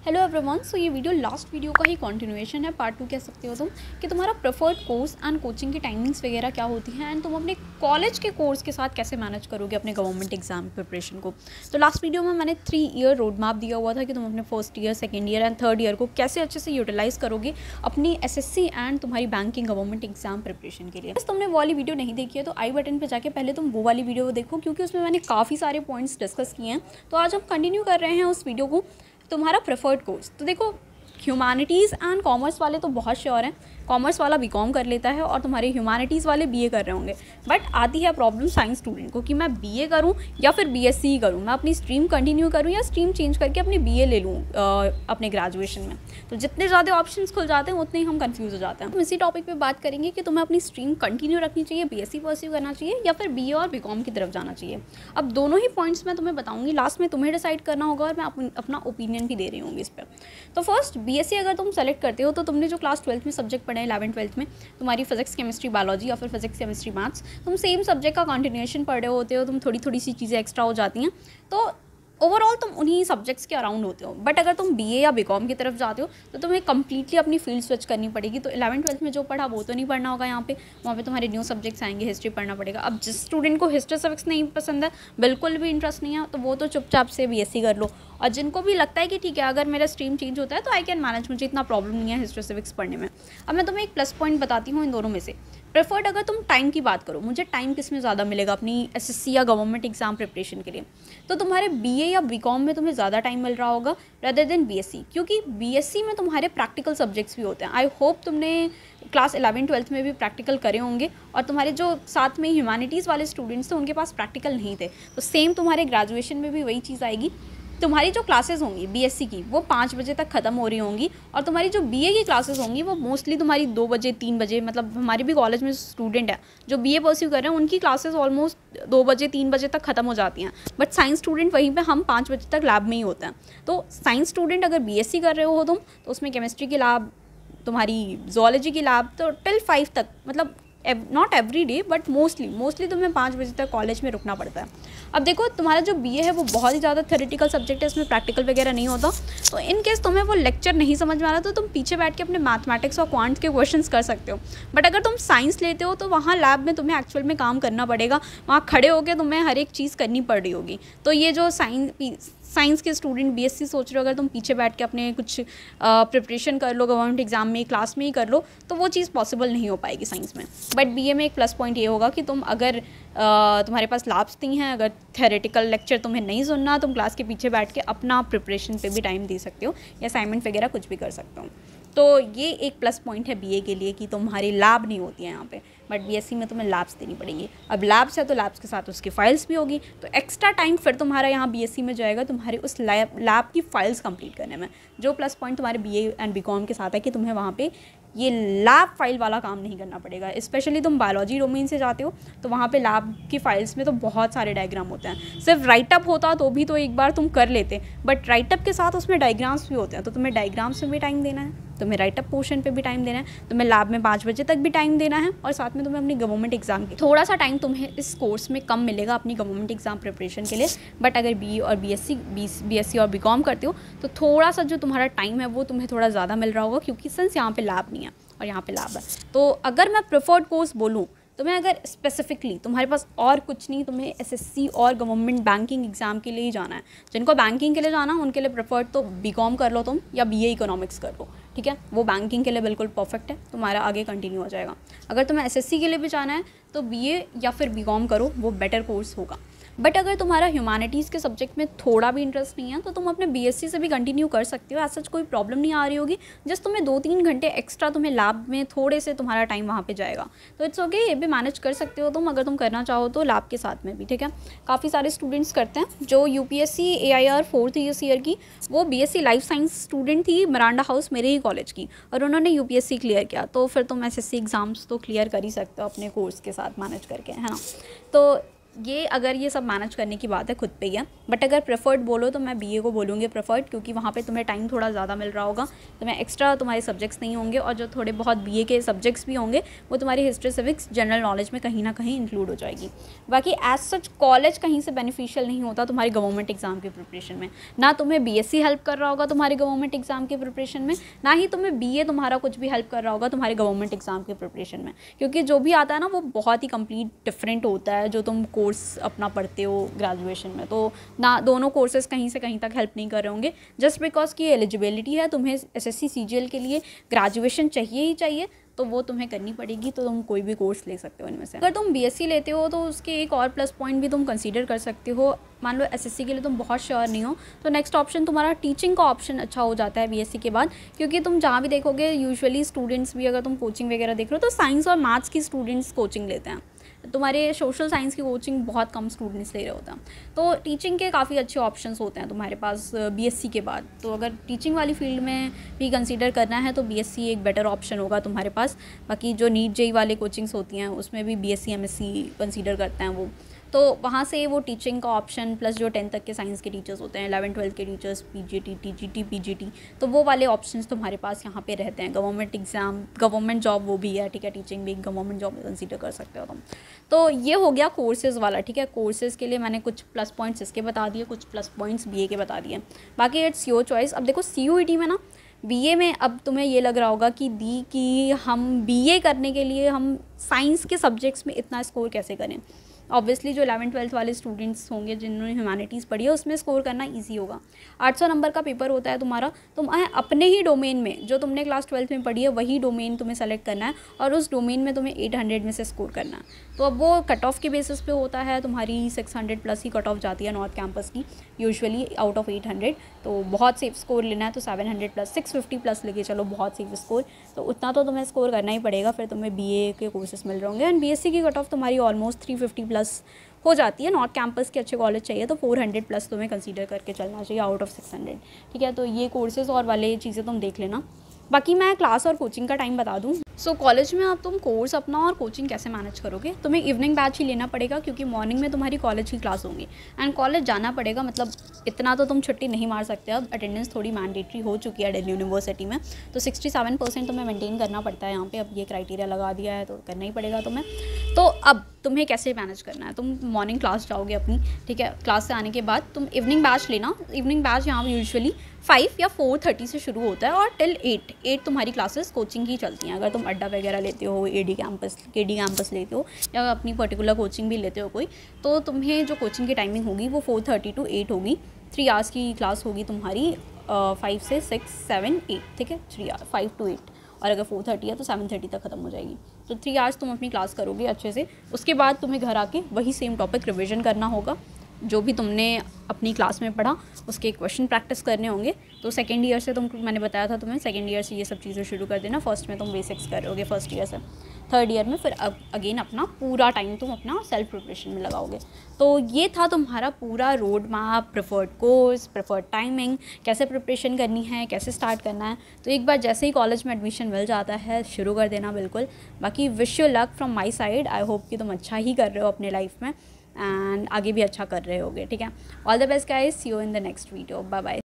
Hello everyone. सो ये video last video का ही continuation है, पार्ट 2 कह सकते हो तुम, कि तुम्हारा प्रेफर्ड कोर्स एंड कोचिंग की टाइमिंग्स वगैरह क्या होती हैं एंड तुम अपने कॉलेज के कोर्स के साथ कैसे मैनेज करोगे अपने गवर्नमेंट एग्जाम प्रिपरेशन को। तो लास्ट वीडियो में मैंने 3 ईयर रोड मैप दिया हुआ था कि तुम अपने first year, second year and third year को कैसे अच्छे से यूटिलाइज करोगे अपनी एसएससी एंड तुम्हारी बैंकिंग गवर्नमेंट एग्जाम प्रिपरेशन के लिए। बस तुमने वो वाली वीडियो नहीं देखी है तो आई बटन पर जाके पहले तुम वो वाली वीडियो देखो, क्योंकि उसमें मैंने काफ़ी सारे पॉइंट्स डिस्कस किए हैं। तो आज हम कंटिन्यू कर रहे हैं उस वीडियो को। तुम्हारा प्रेफर्ड कोर्स, तो देखो ह्यूमैनिटीज़ एंड कॉमर्स वाले तो बहुत श्योर हैं, कॉमर्स वाला बीकॉम कर लेता है और तुम्हारे ह्यूमैनिटीज़ वाले बीए कर रहे होंगे। बट आती है प्रॉब्लम साइंस स्टूडेंट को कि मैं बीए करूं या फिर बीएससी ही करूं, मैं अपनी स्ट्रीम कंटिन्यू करूं या स्ट्रीम चेंज करके अपनी बीए ले लूं अपने ग्रेजुएशन में। तो जितने ज़्यादा ऑप्शंस खुल जाते हैं उतने ही हम कंफ्यूज हो जाते हैं। हम इसी टॉपिक पे बात करेंगे कि तुम्हें अपनी स्ट्रीम कंटिन्यू रखनी चाहिए, बीएससी परस्यू करना चाहिए या फिर बीए और बीकॉम की तरफ जाना चाहिए। अब दोनों ही पॉइंट्स मैं तुम्हें बताऊँगी, लास्ट में तुम्हें डिसाइड करना होगा और मैं अपना ओपिनियन भी दे रही हूँ इस पर। तो फर्स्ट बीएससी अगर तुम सेलेक्ट करते हो तो तुमने जो क्लास 12th में सब्जेक्ट पढ़े हैं, 11th-12th में तुम्हारी फिजिक्स केमिस्ट्री बायोलॉजी या फिर फिजिक्स केमिस्ट्री मैथ्स, तुम सेम सब्जेक्ट का कंटिन्यूएशन पढ़ रहे होते हो, तुम थोड़ी सी चीज़ें एक्स्ट्रा हो जाती हैं, तो ओवरऑल तुम उन्हीं सब्जेक्ट्स के अराउंड होते हो। बट अगर तुम बीए या बीकॉम की तरफ जाते हो तो तुम्हें कंप्लीटली अपनी फील्ड स्विच करनी पड़ेगी। तो 11th-12th में जो पढ़ा वो तो नहीं पढ़ना होगा यहाँ पे, वहाँ पे तुम्हारे न्यू सब्जेक्ट्स आएंगे, हिस्ट्री पढ़ना पड़ेगा। अब जिस स्टूडेंट को हिस्ट्री सिविक्स नहीं पसंद है, बिल्कुल भी इंटरेस्ट नहीं है, तो वो तो चुपचाप से बीएससी कर लो। और जिनको भी लगता है कि ठीक है अगर मेरा स्ट्रीम चेंज होता है तो आई कैन मैनेज, मुझे इतना प्रॉब्लम नहीं है हिस्ट्री सिविक्स पढ़ने में। अब मैं तुम्हें एक प्लस पॉइंट बताती हूँ इन दोनों में से। प्रेफर्ड अगर तुम टाइम की बात करो, मुझे टाइम किस में ज़्यादा मिलेगा अपनी एसएससी या गवर्नमेंट एग्जाम प्रिपरेशन के लिए, तो तुम्हारे बीए या बीकॉम में तुम्हें ज़्यादा टाइम मिल रहा होगा रेदर देन बीएससी, क्योंकि बीएससी में तुम्हारे प्रैक्टिकल सब्जेक्ट्स भी होते हैं। आई होप तुमने क्लास 11-12th में भी प्रैक्टिकल करे होंगे और तुम्हारे जो साथ में ह्यूमैनिटीज़ वाले स्टूडेंट्स थे उनके पास प्रैक्टिकल नहीं थे। तो सेम तुम्हारे ग्रेजुएशन में भी वही चीज़ आएगी। तुम्हारी जो क्लासेस होंगी बीएससी की वो 5 बजे तक ख़त्म हो रही होंगी और तुम्हारी जो बीए की क्लासेस होंगी वो मोस्टली तुम्हारी 2 बजे 3 बजे, मतलब हमारे भी कॉलेज में स्टूडेंट है जो बीए परस्यू कर रहे हैं, उनकी क्लासेस ऑलमोस्ट 2 बजे 3 बजे तक ख़त्म हो जाती हैं। बट साइंस स्टूडेंट वहीं पे हम 5 बजे तक लैब में ही होते हैं। तो साइंस स्टूडेंट अगर बीएससी कर रहे हो तुम, तो उसमें केमिस्ट्री की लैब, तुम्हारी जोलॉजी की लैब, तो टिल 5 तक, मतलब not every day but mostly तुम्हें 5 बजे तक कॉलेज में रुकना पड़ता है। अब देखो तुम्हारा जो बीए है वो बहुत ही ज़्यादा थ्योरेटिकल सब्जेक्ट है, इसमें प्रैक्टिकल वगैरह नहीं होता। तो इन केस तुम्हें वो लेक्चर नहीं समझ में आ रहा तो तुम पीछे बैठ के अपने मैथमेटिक्स और क्वांट्स के क्वेश्चंस कर सकते हो। बट अगर तुम साइंस लेते हो तो वहाँ लैब में तुम्हें एक्चुअल में काम करना पड़ेगा, वहाँ खड़े होकर तुम्हें हर एक चीज़ करनी पड़ रही होगी। तो ये जो साइंस के स्टूडेंट बीएससी सोच रहे हो, अगर तुम पीछे बैठ के अपने कुछ प्रिपरेशन कर लो गवर्नमेंट एग्जाम में, क्लास में ही कर लो, तो वो चीज़ पॉसिबल नहीं हो पाएगी साइंस में। बट बीए में एक प्लस पॉइंट ये होगा कि तुम अगर तुम्हारे पास लैब्स नहीं हैं, अगर थ्योरेटिकल लेक्चर तुम्हें नहीं सुनना, तुम क्लास के पीछे बैठ के अपना प्रिपरेशन पे भी टाइम दे सकते हो या असाइनमेंट वगैरह कुछ भी कर सकते हो। तो ये एक प्लस पॉइंट है बीए के लिए कि तुम्हारी लैब नहीं होती है यहाँ पे। बट बीएससी में तुम्हें लैब्स देनी पड़ेंगी। अब लैब्स है तो लैब्स के साथ उसकी फाइल्स भी होगी, तो एक्स्ट्रा टाइम फिर तुम्हारा यहाँ बीएससी में जाएगा तुम्हारे उस लैब की फाइल्स कंप्लीट करने में। जो प्लस पॉइंट तुम्हारे बीए एंड बीकॉम के साथ है कि तुम्हें वहाँ पे ये लैब फाइल वाला काम नहीं करना पड़ेगा। स्पेशली तुम बायोलॉजी डोमेन से जाते हो तो वहाँ पे लैब की फाइल्स में तो बहुत सारे डायग्राम होते हैं। सिर्फ राइटअप होता तो भी तो एक बार तुम कर लेते, बट राइटअप के साथ उसमें डायग्राम्स भी होते हैं, तो तुम्हें डायग्राम्स में भी टाइम देना है, तुम्हें राइटअप पोर्शन पे भी टाइम देना है, तुम्हें लैब में 5 बजे तक भी टाइम देना है और साथ में तुम्हें अपनी गवर्नमेंट एग्जाम की थोड़ा सा टाइम तुम्हें इस कोर्स में कम मिलेगा अपनी गवर्नमेंट एग्जाम प्रिपरेशन के लिए। बट अगर बीए और बीएससी और बीकॉम करते हो तो थोड़ा सा जो तुम्हारा टाइम है वो तुम्हें थोड़ा ज़्यादा मिल रहा होगा, क्योंकि सिंस यहाँ पे लैब नहीं है और यहाँ पे लैब है। तो अगर मैं प्रेफर्ड कोर्स बोलूँ, तुम्हें अगर स्पेसिफिकली तुम्हारे पास और कुछ नहीं, तुम्हें एसएससी और गवर्नमेंट बैंकिंग एग्जाम के लिए ही जाना है, जिनको बैंकिंग के लिए जाना उनके लिए प्रेफर्ड तो बीकॉम कर लो तुम या बीए इकोनॉमिक्स कर लो, ठीक है, वो बैंकिंग के लिए बिल्कुल परफेक्ट है, तुम्हारा आगे कंटिन्यू हो जाएगा। अगर तुम्हें एसएससी के लिए भी जाना है तो बीए या फिर बीकॉम करो, वो बेटर कोर्स होगा। बट अगर तुम्हारा ह्यूमैनिटीज़ के सब्जेक्ट में थोड़ा भी इंटरेस्ट नहीं है तो तुम अपने बीएससी से भी कंटिन्यू कर सकते हो, ऐसा कोई प्रॉब्लम नहीं आ रही होगी। जस्ट तुम्हें 2-3 घंटे एक्स्ट्रा तुम्हें लैब में थोड़े से तुम्हारा टाइम वहाँ पे जाएगा, तो इट्स ओके, ये भी मैनेज कर सकते हो तुम अगर तुम करना चाहो तो लैब के साथ में भी, ठीक है। काफ़ी सारे स्टूडेंट्स करते हैं। जो यूपीएससी AIR 4th ईयर की, वो बीएससी लाइफ साइंस स्टूडेंट थी मरांडा हाउस मेरे ही कॉलेज की, और उन्होंने यूपीएससी क्लियर किया। तो फिर तुम एसएससी एग्ज़ाम्स तो क्लियर कर ही सकते हो अपने कोर्स के साथ मैनेज करके, है ना। तो ये अगर ये सब मैनेज करने की बात है खुद पे ही है। बट अगर प्रेफर्ड बोलो तो मैं बीए को बोलूँगी प्रेफर्ड, क्योंकि वहाँ पे तुम्हें टाइम थोड़ा ज़्यादा मिल रहा होगा, तुम्हें एक्स्ट्रा तुम्हारे सब्जेक्ट्स नहीं होंगे, और जो थोड़े बहुत बीए के सब्जेक्ट्स भी होंगे वो तुम्हारी हिस्ट्री सिविक्स जनरल नॉलेज में कहीं ना कहीं इंक्लूड हो जाएगी। बाकी एज सच कॉलेज कहीं से बेनिफिशियल नहीं होता तुम्हारी गवर्नमेंट एग्जाम की प्रिपरेशन में। ना तुम्हें बीएससी हेल्प कर रहा होगा तुम्हारी गवर्नमेंट एग्जाम की प्रिपरेशन में, ना ही तुम्हें बीए तुम्हारा कुछ भी हेल्प कर रहा होगा तुम्हारे गवर्नमेंट एग्जाम की प्रिपरेशन में, क्योंकि जो भी आता है ना वो बहुत ही कंप्लीट डिफरेंट होता है जो तुम कोर्स अपना पढ़ते हो ग्रेजुएशन में। तो ना दोनों कोर्सेज कहीं से कहीं तक हेल्प नहीं कर रहे होंगे, जस्ट बिकॉज की एलिजिबिलिटी है तुम्हें एसएससी सीजीएल के लिए ग्रेजुएशन चाहिए ही चाहिए, तो वो तुम्हें करनी पड़ेगी। तो तुम कोई भी कोर्स ले सकते हो इनमें से। अगर तुम बीएससी लेते हो तो उसके एक और प्लस पॉइंट भी तुम कंसीडर कर सकते हो। मान लो एसएससी के लिए तुम बहुत श्योर नहीं हो तो नेक्स्ट ऑप्शन तुम्हारा टीचिंग का ऑप्शन अच्छा हो जाता है बीएससी के बाद, क्योंकि तुम जहाँ भी देखोगे यूजुअली स्टूडेंट्स भी, अगर तुम कोचिंग वगैरह देख रहे हो तो साइंस और मैथ्स की स्टूडेंट्स कोचिंग लेते हैं। तुम्हारे सोशल साइंस की कोचिंग बहुत कम स्टूडेंट्स ले रहे होते हैं। तो टीचिंग के काफ़ी अच्छे ऑप्शंस होते हैं तुम्हारे पास बीएससी के बाद। तो अगर टीचिंग वाली फील्ड में भी कंसीडर करना है तो बीएससी एक बेटर ऑप्शन होगा तुम्हारे पास। बाकी जो नीट जेई वाले कोचिंग्स होती हैं उसमें भी बीएससी एमएससी कंसीडर करते हैं वो, तो वहाँ से वो टीचिंग का ऑप्शन प्लस जो 10th तक के साइंस के टीचर्स होते हैं, 11th-12th के टीचर्स, पीजीटी, टीजीटी, पीजीटी, तो वो वाले ऑप्शंस तुम्हारे पास यहाँ पे रहते हैं। गवर्नमेंट एग्जाम, गवर्नमेंट जॉब वो भी है, ठीक है, टीचिंग भी गवर्नमेंट जॉब में कंसीडर कर सकते हो तुम। तो ये हो गया कोर्सेज़ वाला, ठीक है। कोर्सेज़ के लिए मैंने कुछ प्लस पॉइंट्स इसके बता दिए, कुछ प्लस पॉइंट्स बीए के बता दिए। बाकी इट्स योर चॉइस। अब देखो सीयूईटी में ना, बीए में अब तुम्हें ये लग रहा होगा कि हम बीए करने के लिए हम साइंस के सब्जेक्ट्स में इतना स्कोर कैसे करें। ऑब्वियसली जो 11th-12th वाले स्टूडेंट्स होंगे जिन्होंने ह्यूमैनिटीज़ पढ़ी है उसमें स्कोर करना इजी होगा। 800 नंबर का पेपर होता है तुम्हारा, तुम अपने ही डोमेन में जो तुमने क्लास 12th में पढ़ी है वही डोमेन तुम्हें सेलेक्ट करना है और उस डोमेन में तुम्हें 800 में से स्कोर करना है। तो अब वो कट ऑफ के बेसिस पे होता है, तुम्हारी 600 प्लस ही कट ऑफ जाती है नॉर्थ कैंपस की यूजुअली आउट ऑफ 800। तो बहुत सेफ स्कोर लेना है तो 700 प्लस 650 प्लस लेके चलो, बहुत सेफ स्कोर। तो उतना तो तुम्हें स्कोर करना ही पड़ेगा, फिर तुम्हें बीए के कोर्सेज मिल रहे होंगे। एंड बीएससी की कट ऑफ तुम्हारी ऑलमोस्ट 350 प्लस हो जाती है। नॉर्थ कैंपस के अच्छे कॉलेज चाहिए तो 400 प्लस तुम्हें कंसीडर करके चलना चाहिए आउट ऑफ 600, ठीक है। तो ये कोर्सेज़ और वाले चीज़ें तुम देख लेना। बाकी मैं क्लास और कोचिंग का टाइम बता दूँ। सो कॉलेज में अब तुम कोर्स अपना और कोचिंग कैसे मैनेज करोगे, तुम्हें इवनिंग बैच ही लेना पड़ेगा क्योंकि मॉर्निंग में तुम्हारी कॉलेज की क्लास होंगी एंड कॉलेज जाना पड़ेगा। मतलब इतना तो तुम छुट्टी नहीं मार सकते, अब अटेंडेंस थोड़ी मैंडेटरी हो चुकी है दिल्ली यूनिवर्सिटी में, तो 67% तुम्हें मेंटेन करना पड़ता है यहाँ पे। अब ये क्राइटेरिया लगा दिया है तो करना ही पड़ेगा तुम्हें। तो अब तुम्हें कैसे मैनेज करना है, तुम मॉर्निंग क्लास जाओगे अपनी, ठीक है। क्लास से आने के बाद तुम इवनिंग बैच लेना। इवनिंग बैच यहाँ यूजुअली 5 या 4:30 से शुरू होता है और टिल 8 तुम्हारी क्लासेस कोचिंग की चलती हैं। अगर तुम अड्डा वगैरह लेते हो, केडी कैंपस लेते हो या अपनी पर्टिकुलर कोचिंग भी लेते हो कोई, तो तुम्हें जो कोचिंग की टाइमिंग होगी वो 4:30 to 8 होगी। 3 आवर्स की क्लास होगी तुम्हारी, 5 से 6, 7, 8, ठीक है, 3 आवर 5 to 8। और अगर 4:30 है तो 7:30 तक ख़त्म हो जाएगी। तो 3 आवर्स तुम अपनी क्लास करोगे अच्छे से। उसके बाद तुम्हें घर आके वही सेम टॉपिक रिविज़न करना होगा, जो भी तुमने अपनी क्लास में पढ़ा उसके क्वेश्चन प्रैक्टिस करने होंगे। तो सेकेंड ईयर से मैंने बताया था तुम्हें, सेकेंड ईयर से ये सब चीज़ें शुरू कर देना। फर्स्ट में तुम बेसिक्स करोगे फर्स्ट ईयर से, थर्ड ईयर में फिर अब अगेन अपना पूरा टाइम तुम अपना सेल्फ प्रिपरेशन में लगाओगे। तो ये था तुम्हारा पूरा road map, preferred course, preferred timing, कैसे प्रिपरेशन करनी है, कैसे स्टार्ट करना है। तो एक बार जैसे ही कॉलेज में एडमिशन मिल जाता है शुरू कर देना बिल्कुल। बाकी wish you luck from my side. I hope कि तुम अच्छा ही कर रहे हो अपने लाइफ में एंड आगे भी अच्छा कर रहे होगे, ठीक है। All the best guys, see you in the next video, bye bye.